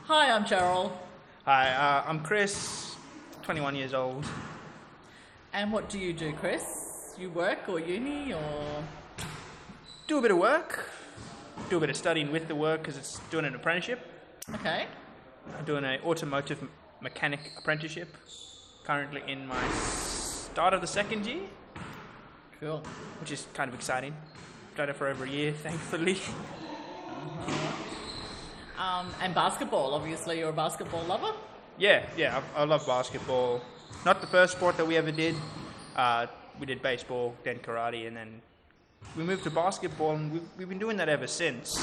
Hi, I'm Sherril. Hi, I'm Chris, 21 years old. And what do you do, Chris? You work or uni or...? Do a bit of work, do a bit of studying with the work because it's doing an apprenticeship. Okay. I'm doing an automotive mechanic apprenticeship, currently in my start of the second year. Cool. Which is kind of exciting. Got it for over a year, thankfully. And basketball, obviously you're a basketball lover? Yeah, I love basketball. Not the first sport that we ever did. We did baseball, then karate, and then we moved to basketball, and we've been doing that ever since.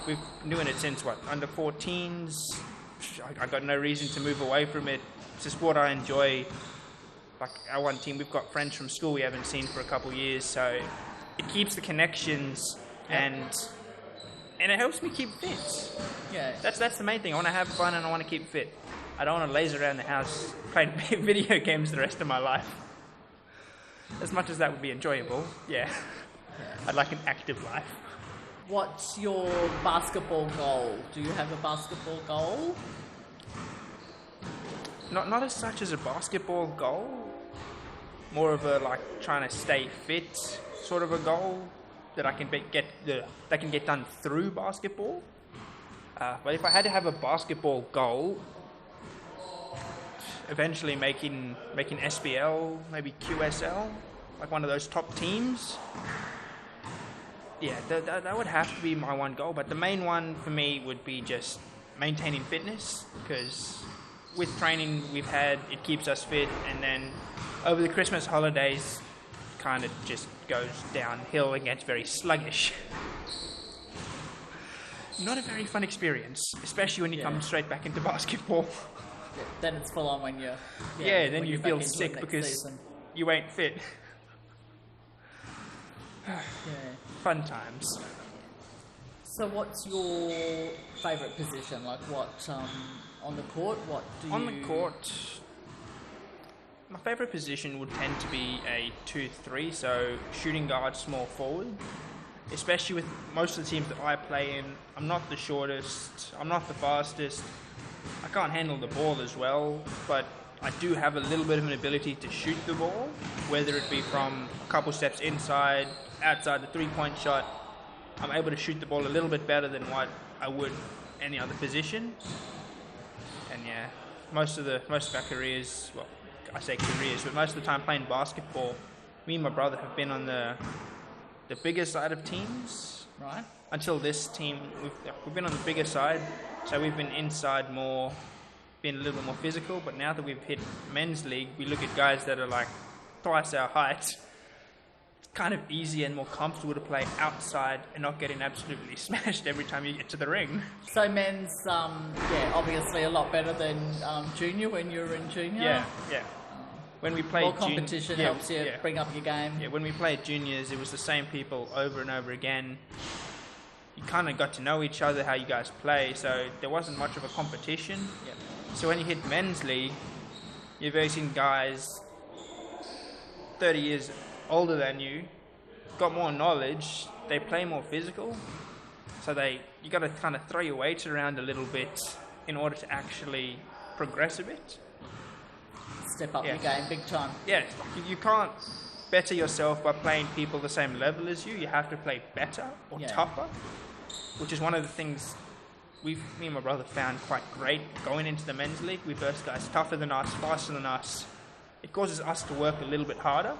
We've been doing it since, under 14s. I got no reason to move away from it. It's a sport I enjoy. Like our one team, we've got friends from school we haven't seen for a couple of years, so it keeps the connections and it helps me keep fit. Yeah. That's the main thing. I want to have fun and I want to keep fit. I don't want to laze around the house playing video games the rest of my life. As much as that would be enjoyable, yeah. I'd like an active life. What's your basketball goal? Do you have a basketball goal? Not as such as a basketball goal. More of a trying to stay fit sort of a goal that I can get done through basketball. But if I had to have a basketball goal, eventually making SBL, maybe QSL, like one of those top teams. Yeah, that would have to be my one goal. But the main one for me would be just maintaining fitness, because with training we've had, it keeps us fit, and then over the Christmas holidays kind of just goes downhill and gets very sluggish. Not a very fun experience, especially when you come straight back into basketball. Yeah, then it's full on when you're... then you feel sick because you ain't fit. Fun times. So what's your favourite position? Like what, on the court, what do you... On the court, my favourite position would tend to be a 2-3, so shooting guard, small forward. Especially with most of the teams that I play in, I'm not the shortest, I'm not the fastest, I can't handle the ball as well, but I do have a little bit of an ability to shoot the ball, whether it be from a couple steps inside, outside the three-point shot. I'm able to shoot the ball a little bit better than what I would any other position. And yeah, most of our careers, well, I say careers, but most of the time playing basketball, me and my brother have been on the bigger side of teams. Right. Until this team, we've been on the bigger side, so we've been inside more, been a little bit more physical, but now that we've hit men's league, we look at guys that are like twice our height. It's kind of easier and more comfortable to play outside and not getting absolutely smashed every time you get to the ring. So men's, obviously a lot better than junior when you were in junior. Yeah. When we played more competition helps you bring up your game. Yeah, when we played juniors, it was the same people over and over again. You kind of got to know each other, how you guys play, so there wasn't much of a competition. Yep. So when you hit men's league, you're facing guys 30 years older than you, got more knowledge, they play more physical, so you got to kind of throw your weights around a little bit in order to actually progress a bit. Step up your game big time. Yeah, you can't better yourself by playing people the same level as you. You have to play better or tougher, which is one of the things me and my brother found quite great going into the men's league. We burst guys tougher than us, faster than us. It causes us to work a little bit harder.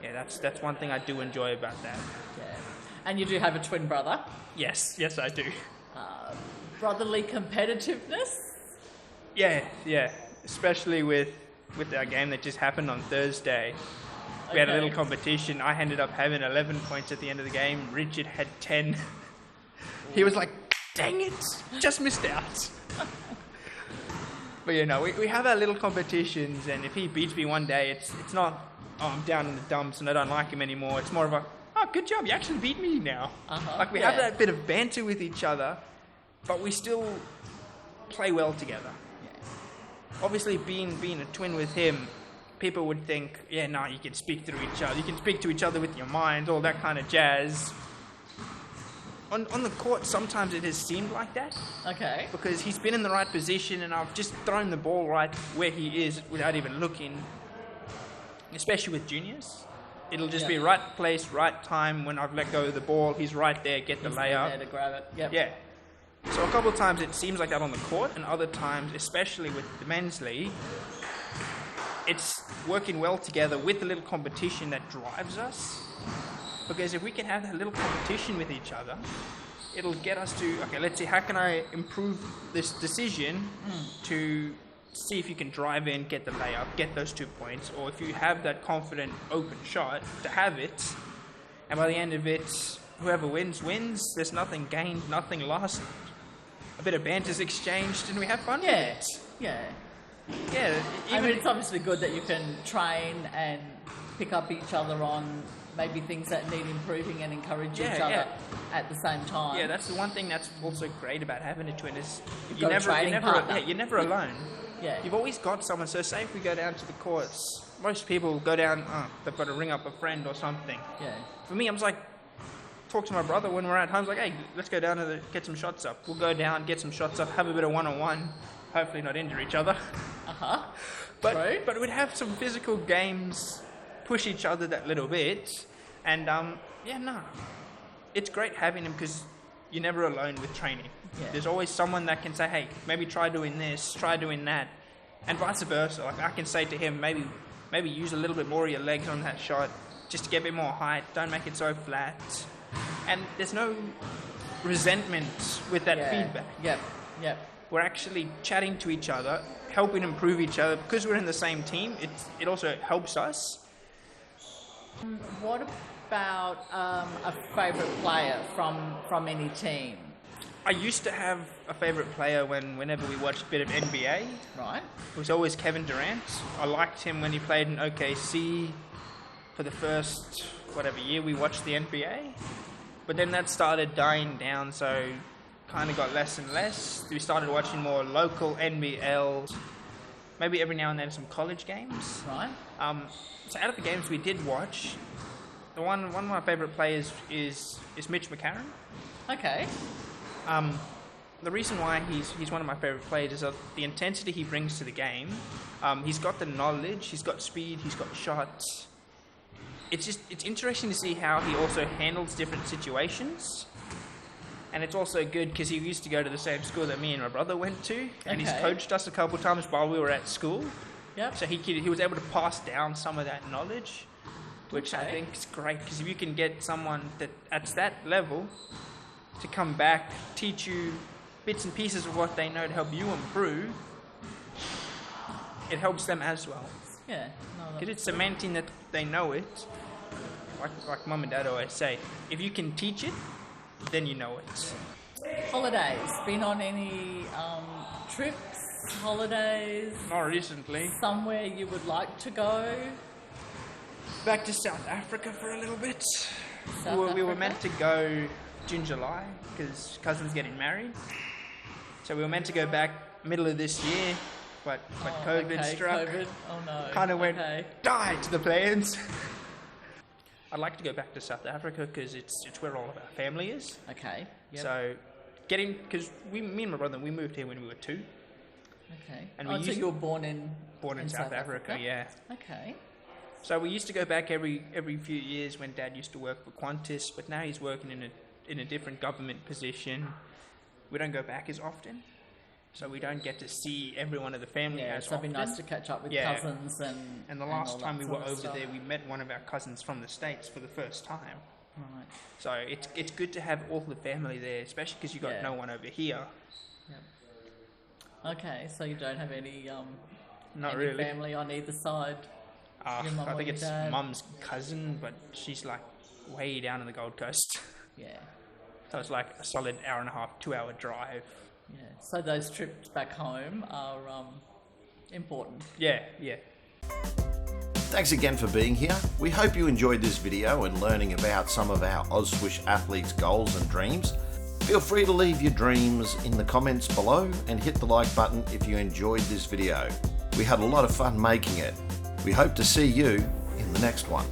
Yeah, that's one thing I do enjoy about that. Yeah. And you do have a twin brother? Yes, I do. Brotherly competitiveness? Yeah. Especially with our game that just happened on Thursday. We had a little competition. I ended up having 11 points at the end of the game. Richard had 10. He was like, dang it, just missed out. But we have our little competitions, and if he beats me one day, it's not, I'm down in the dumps and I don't like him anymore. It's more of a, good job, you actually beat me now. We have that bit of banter with each other, but we still play well together. Obviously, being a twin with him, people would think, you can speak through each other. You can speak to each other with your mind, all that kind of jazz. on the court, sometimes it has seemed like that. Okay. Because he's been in the right position and I've just thrown the ball right where he is without even looking. Especially with juniors. It'll just be right place, right time. When I've let go of the ball, he's right there, get the layup. There to grab it. Yep. Yeah. So a couple of times it seems like that on the court, and other times, especially with the men's league, it's working well together with the little competition that drives us. Because if we can have that little competition with each other, it'll get us to, okay, let's see, how can I improve this decision to see if you can drive in, get the layup, get those 2 points, or if you have that confident open shot, to have it, and by the end of it, whoever wins, wins. There's nothing gained, nothing lost. A bit of banter's exchanged, and we have fun with it. Yeah. Yeah. I mean, it's obviously good that you can train and pick up each other on maybe things that need improving and encourage each other at the same time. Yeah, that's the one thing that's also great about having a twin is you're never alone. Yeah. You've always got someone. So say if we go down to the courts, most people go down, they've got to ring up a friend or something. Yeah. For me, I'm just like, talk to my brother when we're at home. Like, hey, let's go down and get some shots up. We'll go down, get some shots up, have a bit of one-on-one, hopefully not injure each other. But we'd have some physical games, push each other that little bit, and it's great having him because you're never alone with training. Yeah. There's always someone that can say, hey, maybe try doing this, try doing that, and vice versa. Like I can say to him, maybe use a little bit more of your legs on that shot, just to get a bit more height. Don't make it so flat. And there's no resentment with that feedback. Yep. We're actually chatting to each other, helping improve each other. Because we're in the same team, it also helps us. What about a favourite player from any team? I used to have a favourite player whenever we watched a bit of NBA. Right. It was always Kevin Durant. I liked him when he played in OKC for the first, year we watched the NBA. But then that started dying down, so kind of got less and less. We started watching more local NBL, maybe every now and then some college games. Right. So out of the games we did watch, one of my favourite players is Mitch McCarron. Okay. The reason why he's one of my favourite players is the intensity he brings to the game. He's got the knowledge, he's got speed, he's got shots. It's interesting to see how he also handles different situations. And it's also good because he used to go to the same school that me and my brother went to, and he's coached us a couple of times while we were at school. Yep. So he was able to pass down some of that knowledge, which I think is great, because if you can get someone at that level to come back, teach you bits and pieces of what they know to help you improve, it helps them as well. Yeah. Because it's cementing that they know it. Like mum and dad always say, if you can teach it, then you know it. Holidays. Been on any trips, holidays? Not recently. Somewhere you would like to go? Back to South Africa for a little bit. We were meant to go June, July, because cousin's getting married. So we were meant to go back middle of this year, but COVID struck. COVID. Oh no. Kind of went died to the plans. I'd like to go back to South Africa because it's where all of our family is. Okay. Yep. So because me and my brother, we moved here when we were 2. Okay. And so you were born in South Africa, yeah. Okay. So we used to go back every few years when Dad used to work for Qantas, but now he's working in a different government position. We don't go back as often, so we don't get to see everyone of the family as often. So it'd be nice to catch up with cousins and the last time we were over stuff. there, we met one of our cousins from the States for the first time. Right. So it's good to have all the family there, especially because you got no one over here. Yep. Okay, so you don't have any really family on either side. I think it's Mum's cousin, but she's like way down in the Gold Coast. Yeah. So it's like a solid hour and a half, 2-hour drive. Yeah. So those trips back home are important. Yeah. Thanks again for being here. We hope you enjoyed this video and learning about some of our OzSwoosh athletes' goals and dreams. Feel free to leave your dreams in the comments below and hit the like button if you enjoyed this video. We had a lot of fun making it. We hope to see you in the next one.